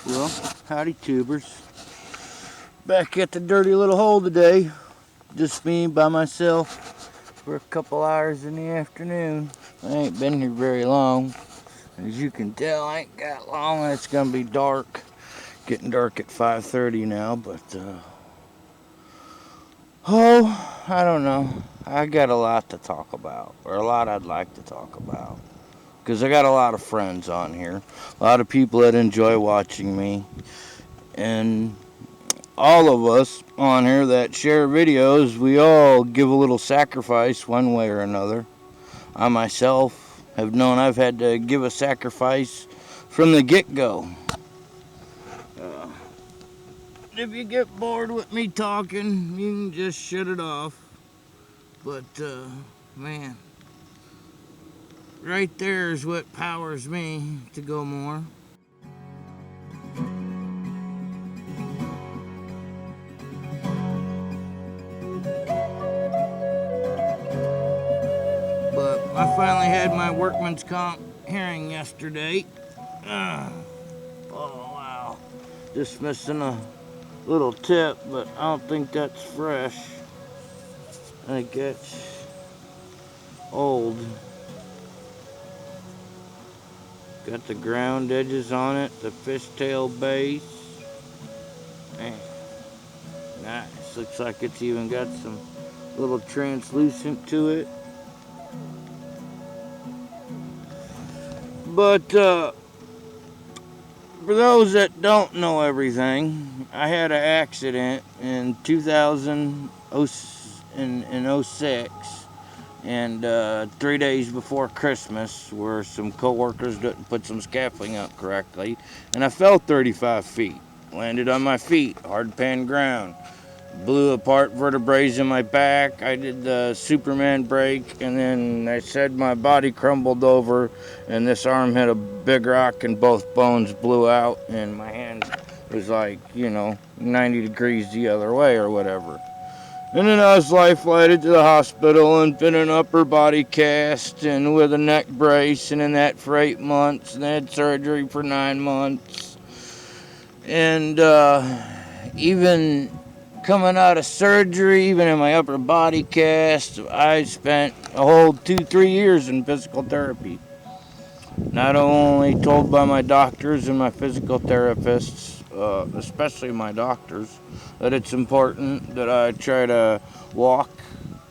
Well, howdy tubers. Back at the dirty little hole today. Just me by myself for a couple hours in the afternoon. I ain't been here very long. As you can tell, I ain't got long. It's gonna be dark. Getting dark at 5:30 now, but I don't know. I got a lot to talk about, or a lot I'd like to talk about. Because I got a lot of friends on here, a lot of people that enjoy watching me, and all of us on here that share videos, we all give a little sacrifice one way or another. I myself have known I've had to give a sacrifice from the get-go. If you get bored with me talking, you can just shut it off. But, man, right there is what powers me to go more. But I finally had my workman's comp hearing yesterday. Oh, wow. Just missing a little tip, but I don't think that's fresh. I think it's old. Got the ground edges on it, the fishtail base. Man, nice. Looks like it's even got some little translucent to it. But for those that don't know everything, I had an accident in 2006, and 3 days before Christmas, where some co-workers didn't put some scaffolding up correctly, and I fell 35 feet. Landed on my feet, hard pan ground. Blew apart vertebrae in my back. I did the Superman break, and then I said my body crumbled over, and this arm hit a big rock, and both bones blew out, and my hand was like, 90 degrees the other way or whatever. And then I was life-flighted to the hospital and fit an upper body cast and with a neck brace, and in that for 8 months, and I had surgery for 9 months. And even coming out of surgery, even in my upper body cast, I spent a whole 2-3 years in physical therapy. Not only told by my doctors and my physical therapists, especially my doctors, that it's important that I try to walk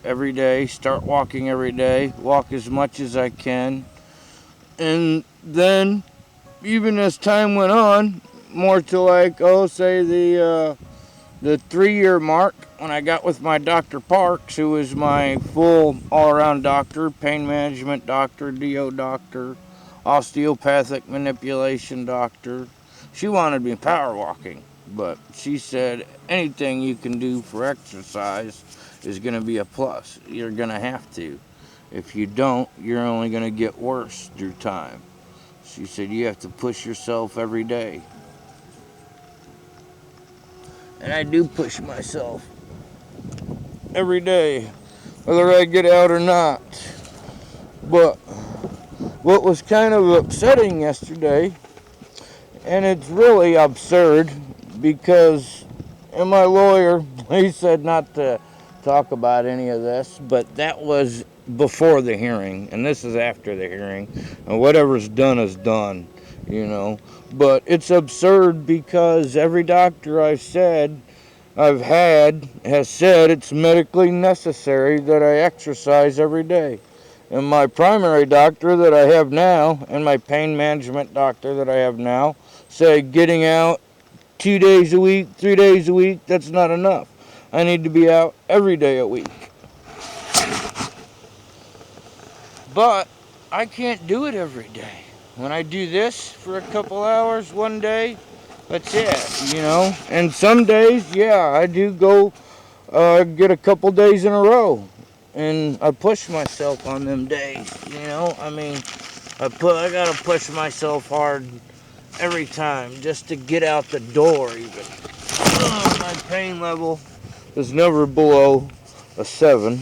every day, start walking every day, walk as much as I can. And then, even as time went on, more to like, say the 3-year mark, when I got with my Dr. Parks, who was my full all-around doctor, pain management doctor, DO doctor, osteopathic manipulation doctor. She wanted me power walking, but she said anything you can do for exercise is going to be a plus. You're going to have to. If you don't, you're only going to get worse through time. She said you have to push yourself every day. And I do push myself every day, whether I get out or not. But what was kind of upsetting yesterday, and it's really absurd, because and my lawyer, he said not to talk about any of this, but that was before the hearing, and this is after the hearing, and whatever's done is done, But it's absurd because every doctor I've had has said it's medically necessary that I exercise every day. And my primary doctor that I have now, and my pain management doctor that I have now, say getting out 2 days a week, 3 days a week, that's not enough. I need to be out every day a week. But I can't do it every day. When I do this for a couple hours one day, that's it, And some days, I do go get a couple days in a row. And I push myself on them days, I gotta push myself hard every time just to get out the door even. My pain level is never below a 7.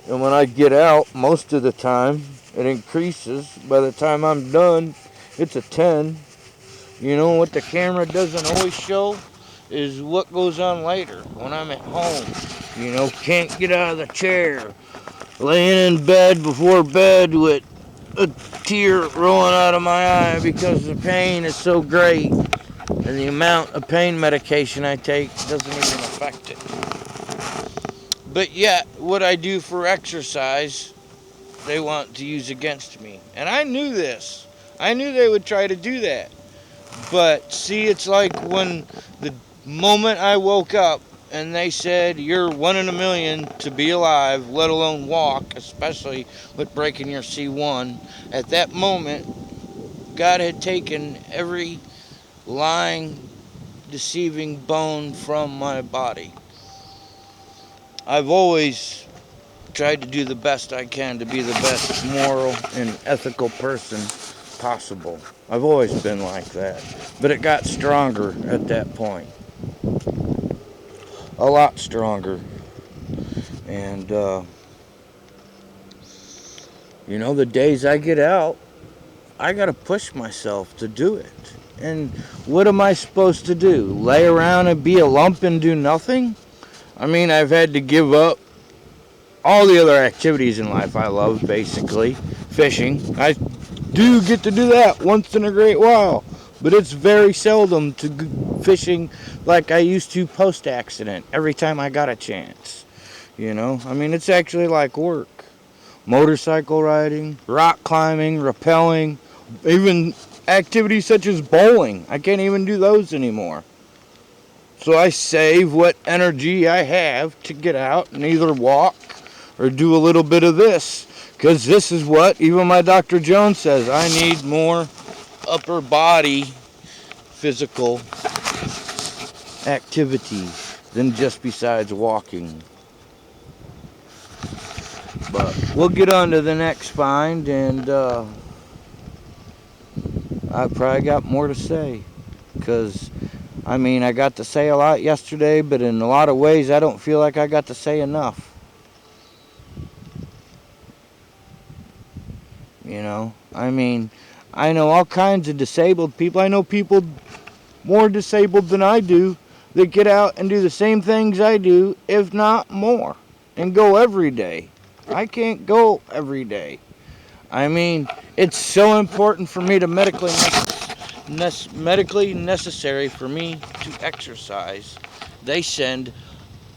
And when I get out, most of the time, it increases. By the time I'm done, it's a 10. You know what the camera doesn't always show is what goes on later when I'm at home. You know, can't get out of the chair, laying in bed before bed with a tear rolling out of my eye because the pain is so great, and the amount of pain medication I take doesn't even affect it. But yet, what I do for exercise, they want to use against me. And I knew this. I knew they would try to do that. But see, it's like when the moment I woke up and they said, you're 1 in a million to be alive, let alone walk, especially with breaking your C1. At that moment, God had taken every lying, deceiving bone from my body. I've always tried to do the best I can to be the best moral and ethical person possible. I've always been like that. But it got stronger at that point. A lot stronger. And, the days I get out, I gotta push myself to do it. And what am I supposed to do? Lay around and be a lump and do nothing? I mean, I've had to give up all the other activities in life I love, basically. Fishing. I do get to do that once in a great while, but it's very seldom to fishing like I used to post-accident every time I got a chance. I mean, it's actually like work. Motorcycle riding, rock climbing, rappelling, even activities such as bowling. I can't even do those anymore. So I save what energy I have to get out and either walk or do a little bit of this. Because this is what even my Dr. Jones says. I need more upper body physical activity than just besides walking. But we'll get on to the next find, and I probably got more to say. Because, I mean, I got to say a lot yesterday, but in a lot of ways I don't feel like I got to say enough. I mean, I know all kinds of disabled people. I know people more disabled than I do that get out and do the same things I do, if not more, and go every day. I can't go every day. I mean, it's so important for me to medically necessary for me to exercise. They send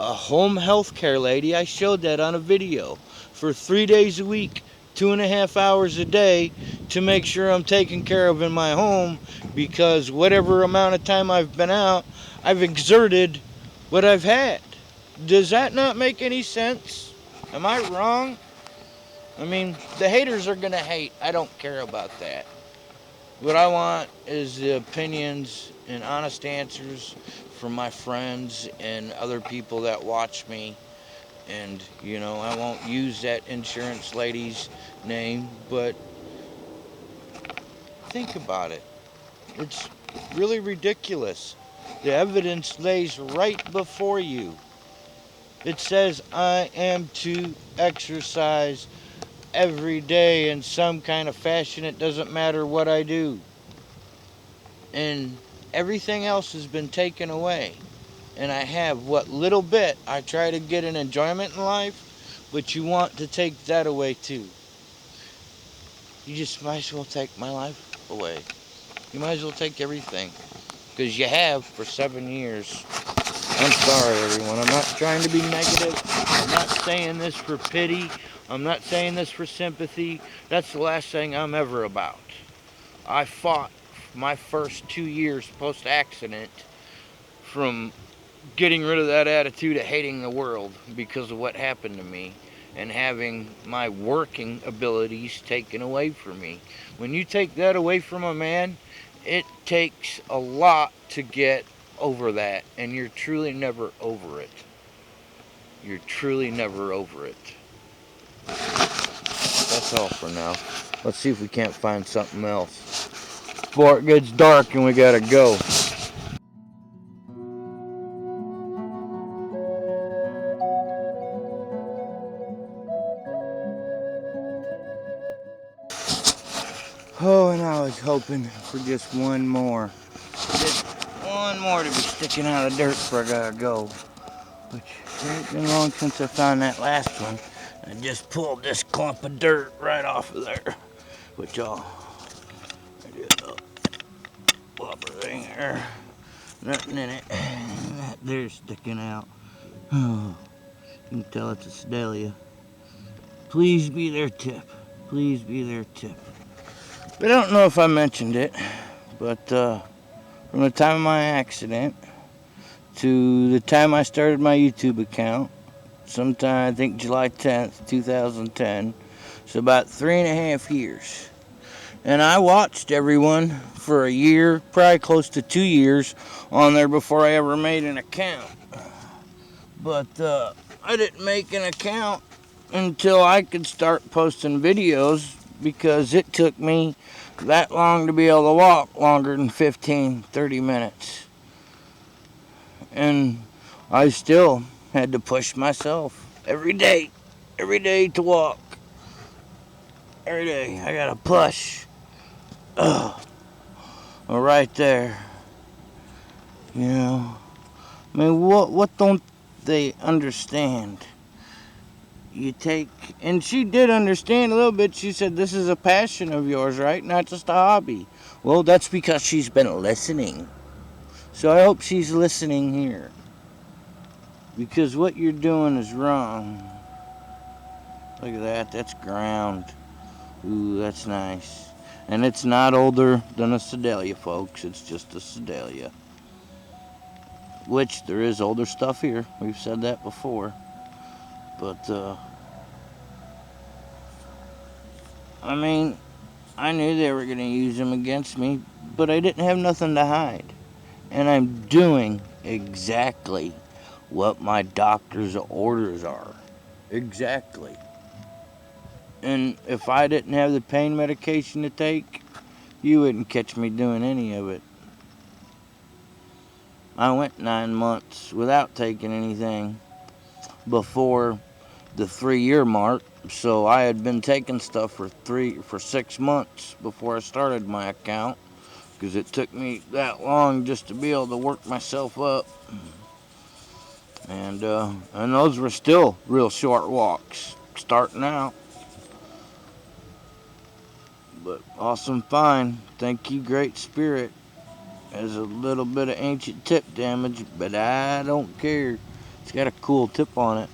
a home health care lady, I showed that on a video, for 3 days a week, 2.5 hours a day, to make sure I'm taken care of in my home, because whatever amount of time I've been out, I've exerted what I've had. Does that not make any sense? Am I wrong? I mean, the haters are going to hate. I don't care about that. What I want is the opinions and honest answers from my friends and other people that watch me. And, I won't use that insurance lady's name, but think about it. It's really ridiculous. The evidence lays right before you. It says I am to exercise every day in some kind of fashion. It doesn't matter what I do. And everything else has been taken away. And I have what little bit I try to get an enjoyment in life, but you want to take that away too. You just might as well take my life away. You might as well take everything. Because you have for 7 years. I'm sorry, everyone. I'm not trying to be negative. I'm not saying this for pity. I'm not saying this for sympathy. That's the last thing I'm ever about. I fought my first 2 years post-accident from getting rid of that attitude of hating the world because of what happened to me and having my working abilities taken away from me. When you take that away from a man, it takes a lot to get over that, and you're truly never over it. You're truly never over it. That's all for now. Let's see if we can't find something else before it gets dark and we gotta go. Oh, and I was hoping for just one more. one more to be sticking out of the dirt before I gotta go. Which ain't been long since I found that last one. I just pulled this clump of dirt right off of there. Which I did a blubber thing there. Nothing in it. That there's sticking out. Oh, you can tell it's a sedalia. Please be their tip. Please be their tip. But I don't know if I mentioned it, but from the time of my accident to the time I started my YouTube account, sometime I think July 10th, 2010, so about 3.5 years. And I watched everyone for a year, probably close to 2 years on there before I ever made an account. But I didn't make an account until I could start posting videos because it took me that long to be able to walk, longer than 15, 30 minutes. And I still had to push myself every day to walk. Every day I gotta push. Right there. You know, I mean, what don't they understand? You take, and she did understand a little bit. She said, this is a passion of yours, right? Not just a hobby. Well, that's because she's been listening. So I hope she's listening here. Because what you're doing is wrong. Look at that, that's ground. Ooh, that's nice. And it's not older than a sedalia, folks. It's just a sedalia. Which, there is older stuff here. We've said that before. But, I mean, I knew they were going to use them against me, but I didn't have nothing to hide. And I'm doing exactly what my doctor's orders are. Exactly. And if I didn't have the pain medication to take, you wouldn't catch me doing any of it. I went 9 months without taking anything before the 3-year mark. So I had been taking stuff for 6 months before I started my account, because it took me that long just to be able to work myself up. And those were still real short walks starting out. But awesome find. Thank you, Great Spirit. There's a little bit of ancient tip damage, but I don't care. It's got a cool tip on it.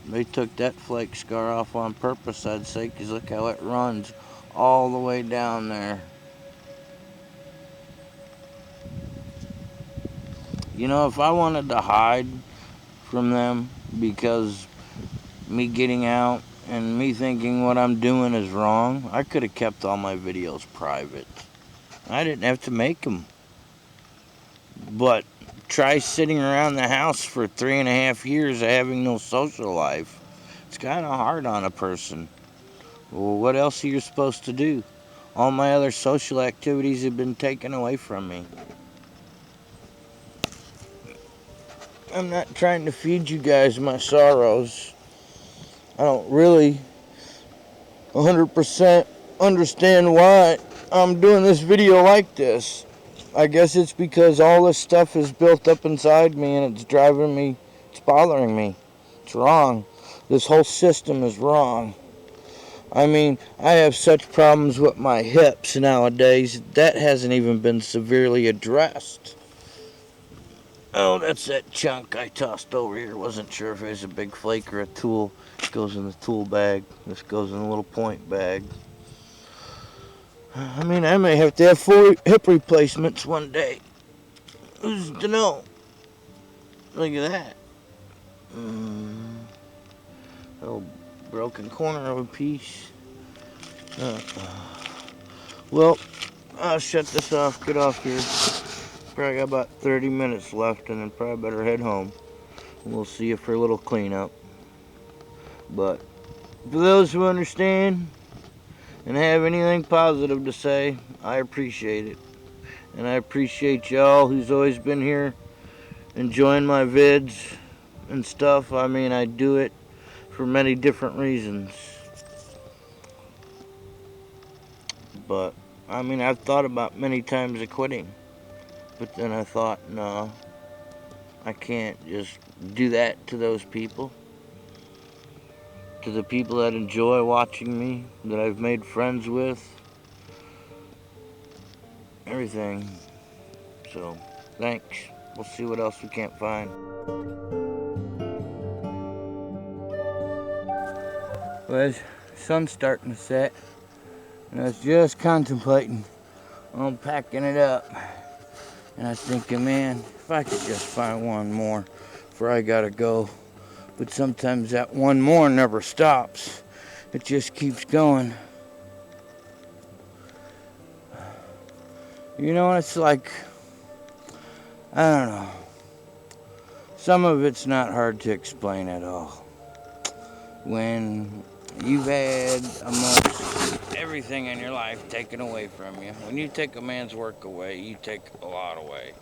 They took that flake scar off on purpose, I'd say, because look how it runs all the way down there. You know, if I wanted to hide from them because me getting out and me thinking what I'm doing is wrong, I could have kept all my videos private. I didn't have to make them. But try sitting around the house for 3.5 years of having no social life. It's kind of hard on a person. Well, what else are you supposed to do? All my other social activities have been taken away from me. I'm not trying to feed you guys my sorrows. I don't really 100% understand why I'm doing this video like this. I guess it's because all this stuff is built up inside me and it's driving me, it's bothering me. It's wrong. This whole system is wrong. I mean, I have such problems with my hips nowadays. That hasn't even been severely addressed. Oh, that's that chunk I tossed over here. Wasn't sure if it was a big flake or a tool. It goes in the tool bag. This goes in a little point bag. I mean, I may have to have 4 hip replacements one day. Who's to know? Look at that. Little broken corner of a piece. Well, I'll shut this off. Get off here. Probably got about 30 minutes left, and then probably better head home. We'll see you for a little cleanup. But for those who understand and have anything positive to say, I appreciate it. And I appreciate y'all who's always been here enjoying my vids and stuff. I mean, I do it for many different reasons. But I mean, I've thought about many times of quitting, but then I thought, no, I can't just do that to those people. To the people that enjoy watching me, that I've made friends with, everything. So, thanks. We'll see what else we can't find. Well, the sun's starting to set, and I was just contemplating on packing it up. And I was thinking, man, if I could just find one more before I gotta go. But sometimes that one more never stops. It just keeps going. You know, it's like, I don't know. Some of it's not hard to explain at all. When you've had almost everything in your life taken away from you, when you take a man's work away, you take a lot away.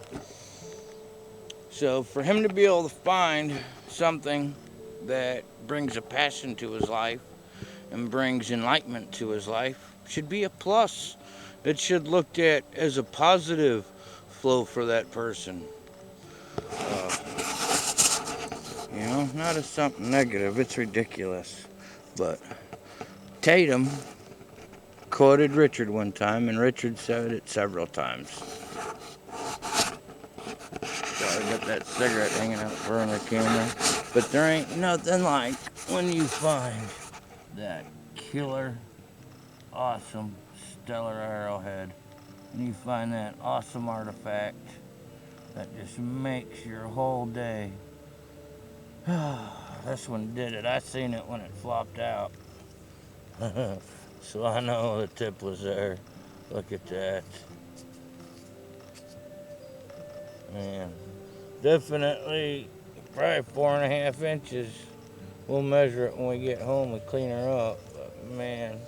So for him to be able to find something that brings a passion to his life and brings enlightenment to his life should be a plus. It should looked at as a positive flow for that person. You know, not as something negative. It's ridiculous. But Tatum quoted Richard one time, and Richard said it several times. Sorry, I got that cigarette hanging out front of the camera. But there ain't nothing like when you find that killer, awesome, stellar arrowhead, and you find that awesome artifact that just makes your whole day. This one did it. I seen it when it flopped out. So I know the tip was there. Look at that. Man, definitely probably 4.5 inches. We'll measure it when we get home and clean her up. But man,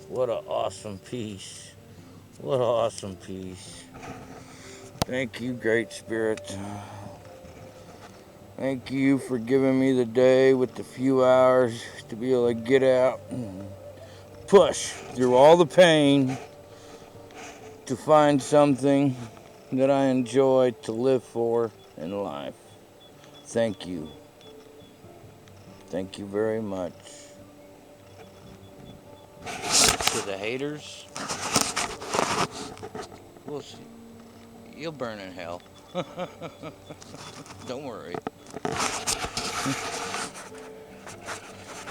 what an awesome piece. What an awesome piece. Thank you, Great Spirit. Thank you for giving me the day with the few hours to be able to get out and push through all the pain to find something that I enjoy to live for in life. Thank you. Thank you very much. To the haters, we'll see. You'll burn in hell. Don't worry.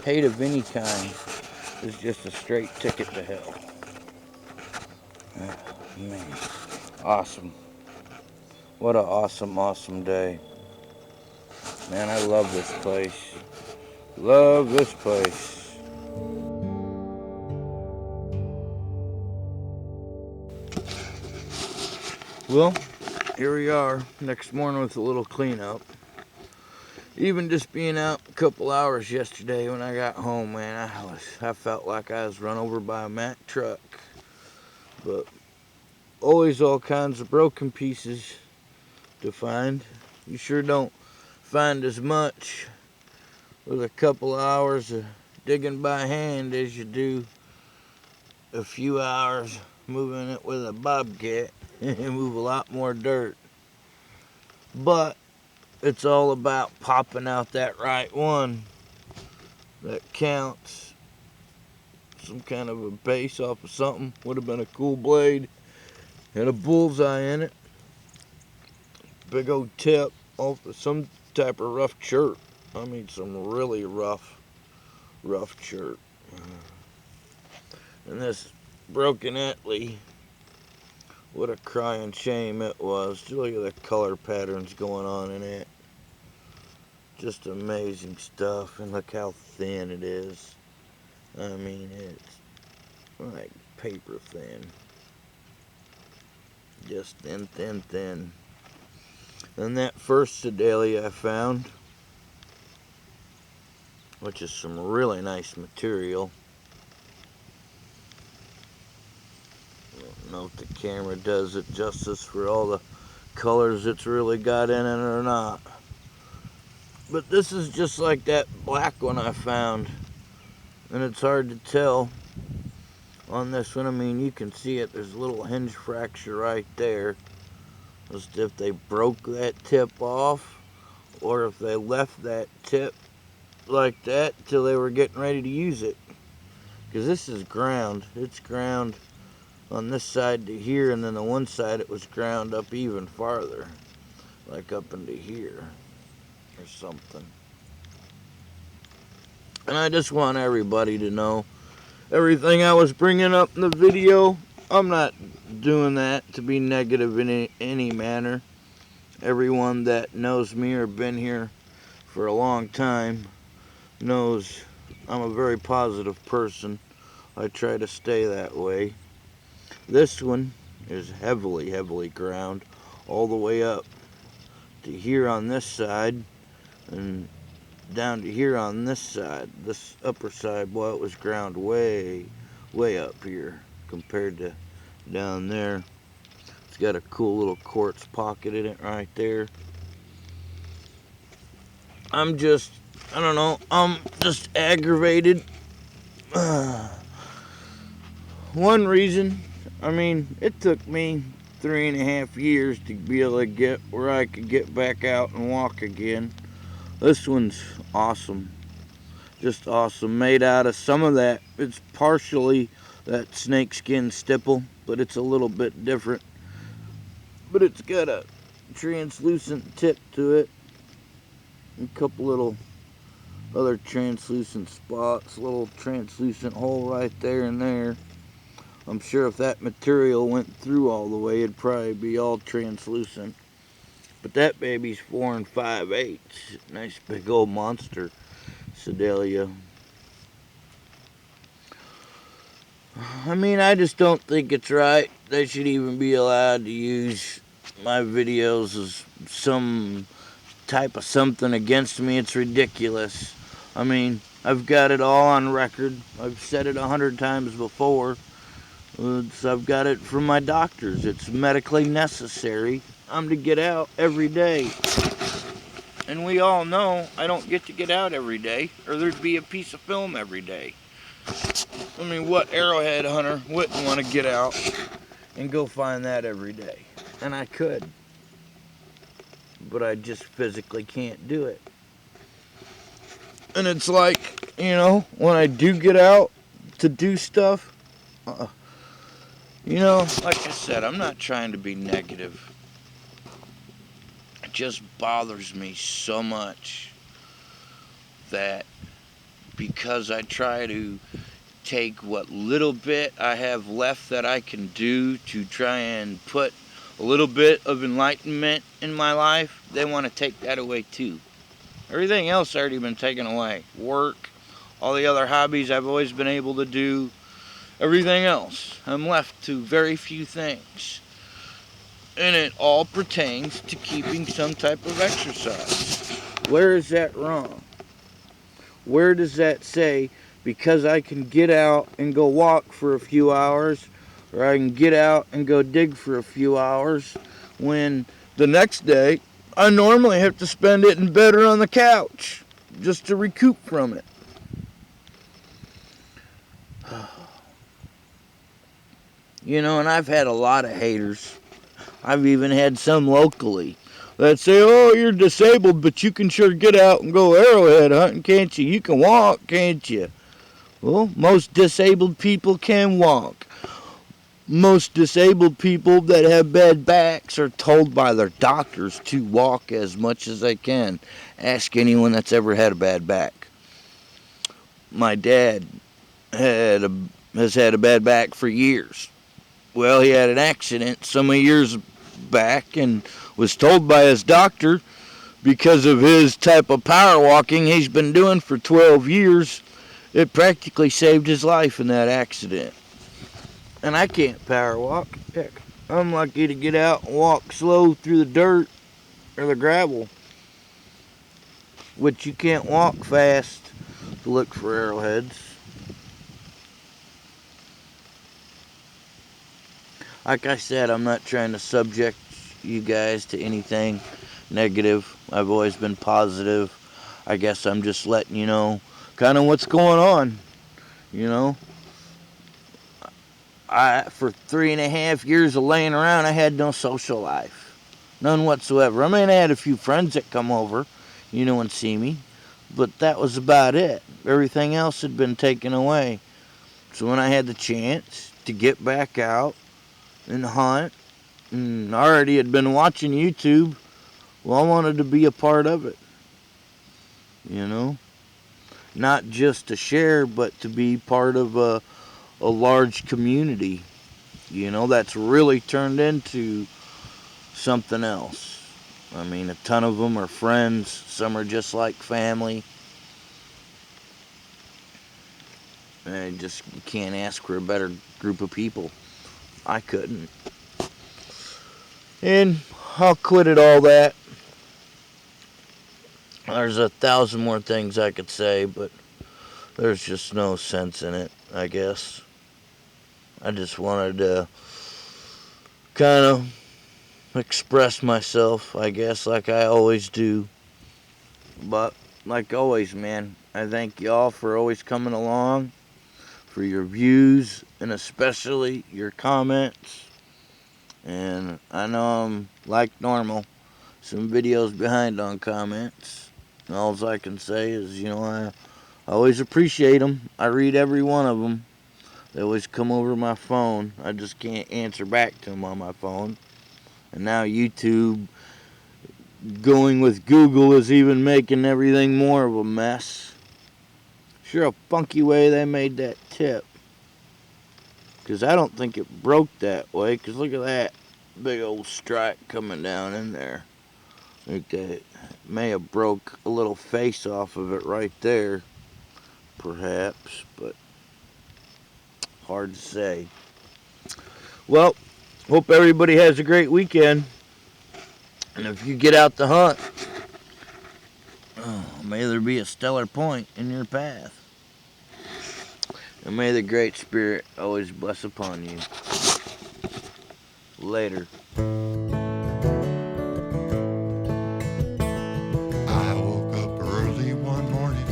Hate of any kind is just a straight ticket to hell. Oh, man. Awesome. What an awesome, awesome day. Man, I love this place. Love this place. Well, here we are next morning with a little cleanup. Even just being out a couple hours yesterday when I got home, man, I felt like I was run over by a Mack truck. But always all kinds of broken pieces to find. You sure don't find as much with a couple hours of digging by hand as you do a few hours moving it with a bobcat. You move a lot more dirt. But it's all about popping out that right one that counts. Some kind of a base off of something. Would have been a cool blade. And a bullseye in it. Big old tip off of some type of rough chert. I mean, some really rough chert. And this broken Etley, what a crying shame it was. Just look at the color patterns going on in it. Just amazing stuff. And look how thin it is. I mean, it's like paper thin. Just thin, thin, thin. And that first Sedalia I found, which is some really nice material. I don't know if the camera does it justice for all the colors it's really got in it or not. But this is just like that black one I found. And it's hard to tell on this one. I mean, you can see it. There's a little hinge fracture right there. Just if they broke that tip off, or if they left that tip like that till they were getting ready to use it. Because this is ground. It's ground on this side to here, and then the one side it was ground up even farther, like up into here or something. And I just want everybody to know everything I was bringing up in the video, I'm not doing that to be negative in any manner. Everyone that knows me or been here for a long time knows I'm a very positive person. I try to stay that way. This one is heavily ground all the way up to here on this side and down to here on this side. This upper side, well, it was ground way up here compared to down there. It's got a cool little quartz pocket in it right there. I don't know, I'm just aggravated. One reason, I mean, it took me 3.5 years to be able to get where I could get back out and walk again. This one's awesome. Just awesome. Made out of some of that. It's partially that snakeskin stipple, but it's a little bit different. But it's got a translucent tip to it. A couple little other translucent spots. A little translucent hole right there and there. I'm sure if that material went through all the way, it'd probably be all translucent. But that baby's 4 5/8. Nice big old monster Sedalia. I mean, I just don't think it's right. They should even be allowed to use my videos as some type of something against me. It's ridiculous. I mean, I've got it all on record. I've said it 100 times before. I've got it from my doctors. It's medically necessary. I'm to get out every day. And we all know I don't get to get out every day, or there'd be a piece of film every day. I mean, what arrowhead hunter wouldn't want to get out and go find that every day? And I could. But I just physically can't do it. And it's like, you know, when I do get out to do stuff, you know, like I said, I'm not trying to be negative. It just bothers me so much that because I try to take what little bit I have left that I can do to try and put a little bit of enlightenment in my life, they want to take that away too. Everything else already been taken away. Work, all the other hobbies I've always been able to do, everything else. I'm left to very few things. And it all pertains to keeping some type of exercise. Where is that wrong? Where does that say, because I can get out and go walk for a few hours, or I can get out and go dig for a few hours, when the next day I normally have to spend it in bed or on the couch just to recoup from it? You know, and I've had a lot of haters. I've even had some locally that say, oh, you're disabled, but you can sure get out and go arrowhead hunting, can't you? You can walk, can't you? Well, most disabled people can walk. Most disabled people that have bad backs are told by their doctors to walk as much as they can. Ask anyone that's ever had a bad back. My dad has had a bad back for years. Well, he had an accident some years back and was told by his doctor, because of his type of power walking he's been doing for 12 years, it practically saved his life in that accident. And I can't power walk. Heck, I'm lucky to get out and walk slow through the dirt or the gravel, which you can't walk fast to look for arrowheads. Like I said, I'm not trying to subject you guys to anything negative. I've always been positive. I guess I'm just letting you know kind of what's going on. You know, For 3.5 years of laying around, I had no social life. None whatsoever. I mean, I had a few friends that come over, and see me. But that was about it. Everything else had been taken away. So when I had the chance to get back out and hunt, and I already had been watching YouTube, well, I wanted to be a part of it. Not just to share, but to be part of a large community, that's really turned into something else. I mean, a ton of them are friends. Some are just like family. And you can't ask for a better group of people. I couldn't. And I'll quit it all that. There's 1,000 more things I could say, but there's just no sense in it, I guess. I just wanted to kind of express myself, I guess, like I always do. But, like always, man, I thank y'all for always coming along, for your views, and especially your comments. And I know I'm, like normal, some videos behind on comments. And all I can say is, I always appreciate them. I read every one of them. They always come over my phone. I just can't answer back to them on my phone. And now YouTube, going with Google, is even making everything more of a mess. Sure a funky way they made that tip. Because I don't think it broke that way. Because look at that big old stripe coming down in there. I think that may have broke a little face off of it right there. Perhaps. But hard to say. Well, hope everybody has a great weekend. And if you get out to hunt, may there be a stellar point in your path. And may the Great Spirit always bless upon you. Later. I woke up early one morning.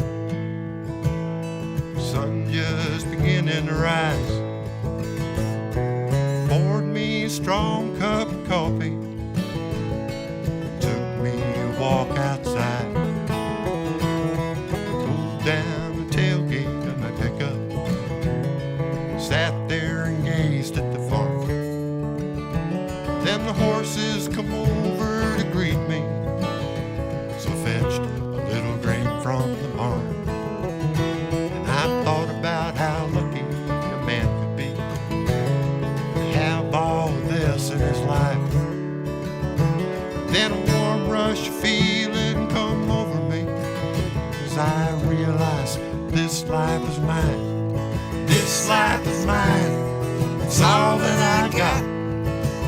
Sun just beginning to rise. Poured me a strong cup of coffee. Took me a walk outside. Pulled down the tailgate of my pickup. Sat there and gazed at the farm. Then the horses come over to greet me. So fetched a little grain from the barn. And I thought about how lucky a man could be to have all of this in his life. Then a warm rush of feeling come over me as I realized this life is mine. This life is mine. It's all that I got.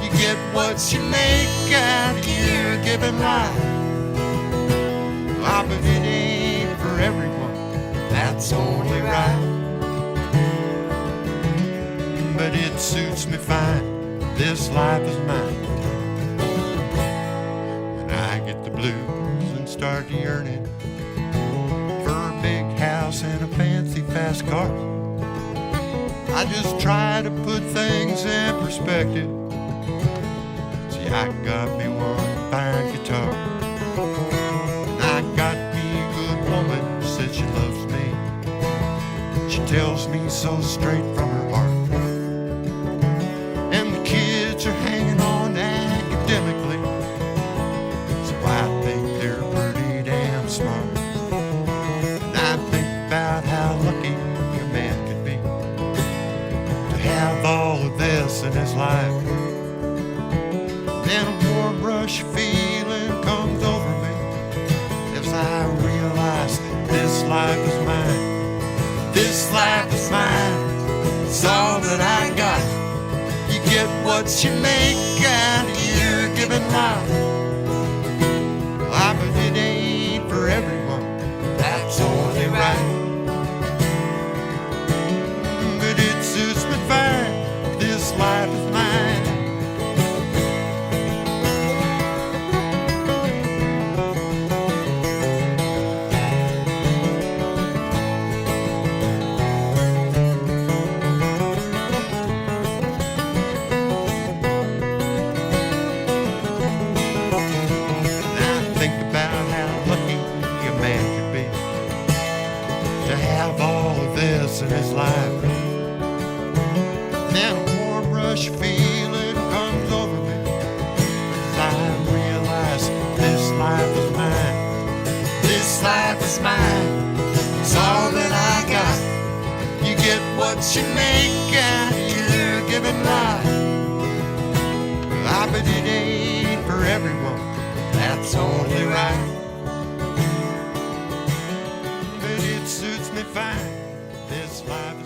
You get what you make out here given life. Ah, but it ain't for everyone. That's only right. But it suits me fine. This life is mine. When I get the blues and start yearning for a big house and a fancy fast car, I just try to put things in perspective. See, I got me one fine guitar, and I got me a good woman who says she loves me. She tells me so straight from her heart. And the kids are hanging on academically, so I think they're pretty damn smart. And I think about how lucky a man could be to have all of this in his life. Then a warm rush feeling comes over me as I realize this life is mine. This life is mine. It's all that I got. You get what you make out here given life. Ah, but it ain't for everyone. That's only right. But it suits me fine. This life is mine. this life. Then a warm rush feeling comes over me as I realize this life is mine. This life is mine. It's all that I got. You get what you make out here given life. I bet it ain't for everyone. That's only right. But it suits me fine. This life